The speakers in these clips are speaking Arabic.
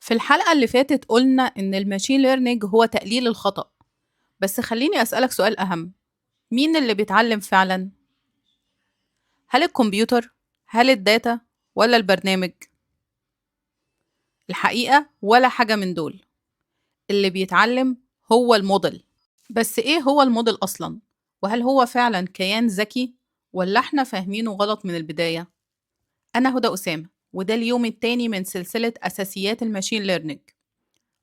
في الحلقة اللي فاتت قلنا إن الماشين ليرنينج هو تقليل الخطأ. بس خليني أسألك سؤال أهم. مين اللي بيتعلم فعلا؟ هل الكمبيوتر؟ هل الداتا؟ ولا البرنامج؟ الحقيقة ولا حاجة من دول. اللي بيتعلم هو الموديل. بس إيه هو الموديل أصلا؟ وهل هو فعلا كيان ذكي؟ ولا إحنا فاهمينه غلط من البداية؟ أنا هدى أسامة، وده اليوم التاني من سلسلة أساسيات الماشين ليرنينج.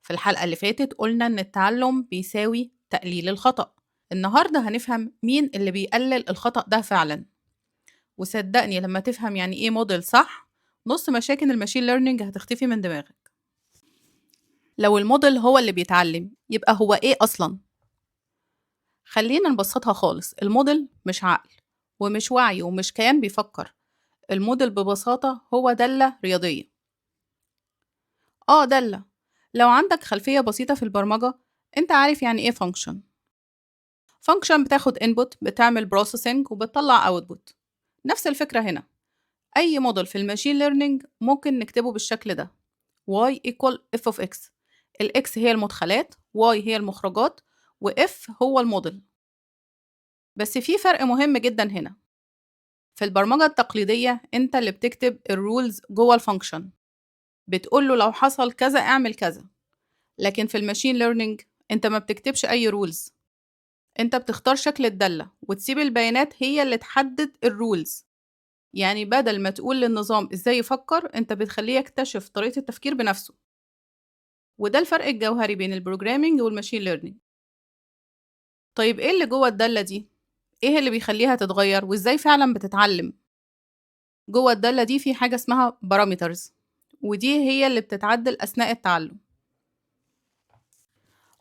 في الحلقة اللي فاتت قلنا إن التعلم بيساوي تقليل الخطأ. النهاردة هنفهم مين اللي بيقلل الخطأ ده فعلا. وصدقني لما تفهم يعني إيه موديل صح، نص مشاكل الماشين ليرنينج هتختفي من دماغك. لو الموديل هو اللي بيتعلم يبقى هو إيه أصلا؟ خلينا نبسطها خالص. الموديل مش عقل ومش وعي ومش كيان بيفكر. الموديل ببساطة هو دالة رياضية. دالة. لو عندك خلفية بسيطة في البرمجة، انت عارف يعني ايه فانكشن. فانكشن بتاخد input، بتعمل processing وبتطلع output. نفس الفكرة هنا. أي موديل في الماشين ليرنينج ممكن نكتبه بالشكل ده: y equal f of x. ال x هي المدخلات، y هي المخرجات، و f هو الموديل. بس في فرق مهم جدا هنا. في البرمجة التقليدية انت اللي بتكتب الرولز جوه الفانكشن، بتقوله لو حصل كذا اعمل كذا. لكن في الماشين ليرنينج انت ما بتكتبش أي رولز، انت بتختار شكل الدالة وتسيب البيانات هي اللي تحدد الرولز. يعني بدل ما تقول للنظام ازاي يفكر، انت بتخليه يكتشف طريقة التفكير بنفسه. وده الفرق الجوهري بين البروجرامينج والماشين ليرنينج. طيب ايه اللي جوه الدالة دي؟ ايه اللي بيخليها تتغير وازاي فعلا بتتعلم؟ جوه الدالة دي في حاجة اسمها بارامترز، ودي هي اللي بتتعدل أثناء التعلم.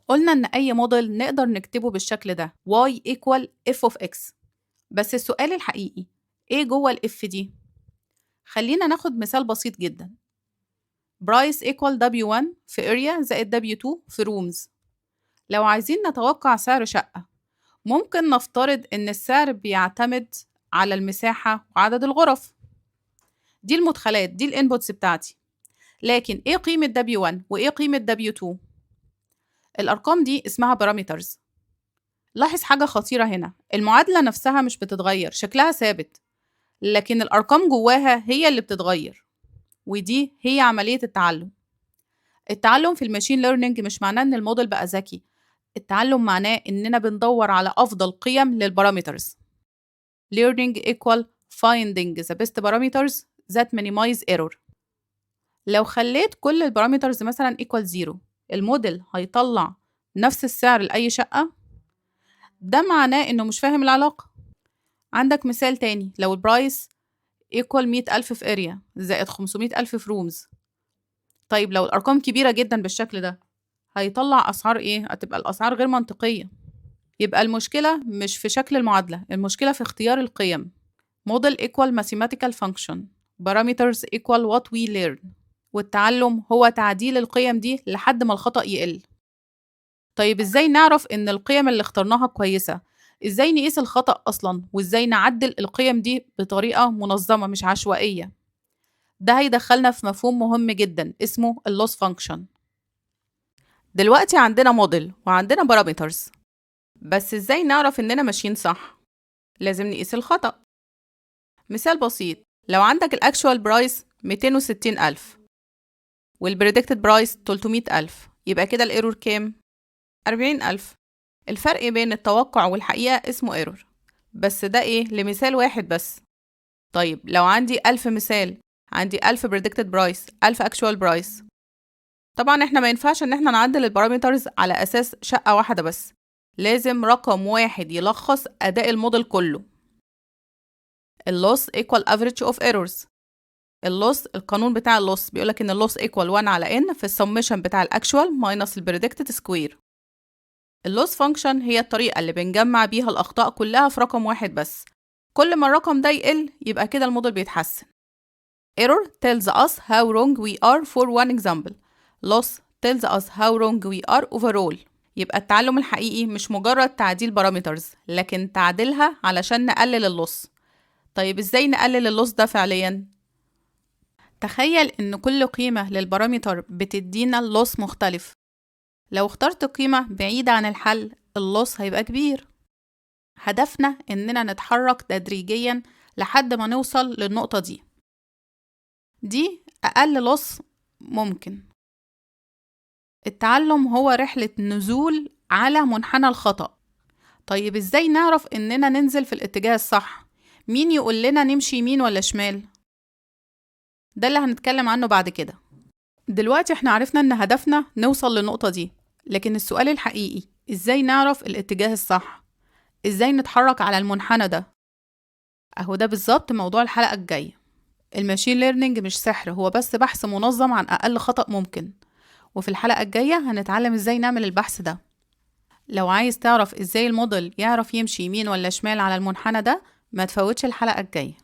قلنا إن أي موديل نقدر نكتبه بالشكل ده: y equal f of x. بس السؤال الحقيقي، ايه جوه ال f دي؟ خلينا ناخد مثال بسيط جدا. برايس equal W1 في area زائد W2 في rooms. لو عايزين نتوقع سعر شقة، ممكن نفترض إن السعر بيعتمد على المساحة وعدد الغرف. دي المدخلات، دي الانبوتس بتاعتي. لكن ايه قيمة W1 وايه قيمة W2؟ الأرقام دي اسمها بارامترز. لاحظ حاجة خطيرة هنا، المعادلة نفسها مش بتتغير، شكلها ثابت، لكن الأرقام جواها هي اللي بتتغير. ودي هي عملية التعلم. التعلم في الماشين ليرنينج مش معناه إن الموديل بقى ذكي. التعلم معناه إننا بندور على أفضل قيم للبارامترز. Learning equal finding the best parameters that minimize error. لو خليت كل البارامترز مثلا equal 0، الموديل هيطلع نفس السعر لأي شقة؟ ده معناه إنه مش فاهم العلاقة. عندك مثال تاني: لو البرايس equal 100,000 في area زائد 500,000 في rooms. طيب لو الأرقام كبيرة جدا بالشكل ده، هيطلع أسعار إيه؟ هتبقى الأسعار غير منطقية. يبقى المشكلة مش في شكل المعادلة، المشكلة في اختيار القيم. Model equal mathematical function. Parameters equal what we learn. والتعلم هو تعديل القيم دي لحد ما الخطأ يقل. طيب إزاي نعرف إن القيم اللي اخترناها كويسة؟ إزاي نقيس الخطأ أصلا؟ وإزاي نعدل القيم دي بطريقة منظمة مش عشوائية؟ ده هيدخلنا في مفهوم مهم جدا اسمه اللوس فانكشن. دلوقتي عندنا موديل وعندنا بارامترز، بس ازاي نعرف اننا ماشيين صح؟ لازم نقيس الخطأ. مثال بسيط: لو عندك الاكشوال برايس 260,000 والبريدكتد برايس 300,000، يبقى كده الايرور كام؟ 40,000. الفرق بين التوقع والحقيقة اسمه ايرور. بس ده ايه؟ لمثال واحد بس. طيب لو عندي 1000 مثال، عندي 1000 predicted price، 1000 actual price. طبعا احنا ما ينفعش ان احنا نعدل البارامترز على اساس شقة واحدة بس، لازم رقم واحد يلخص اداء الموديل كله. اللوس equal average of errors. اللوس، القانون بتاع اللوس بيقولك ان اللوس equal 1 على n في السمشن بتاع الاكشوال ماينس البريدكتد سكوير. اللوس فانكشن هي الطريقة اللي بنجمع بيها الأخطاء كلها في رقم واحد بس. كل ما الرقم ده يقل يبقى كده الموديل بيتحسن. Error tells us how wrong we are for one example. Loss tells us how wrong we are overall. يبقى التعلم الحقيقي مش مجرد تعديل بارامترز، لكن تعديلها علشان نقلل اللوس. طيب ازاي نقلل اللوس ده فعليا؟ تخيل إن كل قيمة للبارامتر بتدينا اللوس مختلف. لو اخترت قيمة بعيدة عن الحل اللوس هيبقى كبير. هدفنا إننا نتحرك تدريجيا لحد ما نوصل للنقطة دي أقل لوس ممكن. التعلم هو رحلة نزول على منحنى الخطأ. طيب إزاي نعرف إننا ننزل في الاتجاه الصح؟ مين يقول لنا نمشي يمين ولا شمال؟ ده اللي هنتكلم عنه بعد كده. دلوقتي احنا عرفنا إن هدفنا نوصل للنقطة دي، لكن السؤال الحقيقي إزاي نعرف الاتجاه الصح؟ إزاي نتحرك على المنحنى ده؟ أهو ده بالظبط موضوع الحلقة الجاية. الماشين ليرنينج مش سحر، هو بس بحث منظم عن أقل خطأ ممكن، وفي الحلقة الجاية هنتعلم إزاي نعمل البحث ده. لو عايز تعرف إزاي الموديل يعرف يمشي يمين ولا شمال على المنحنى ده ما تفوتش الحلقة الجاية.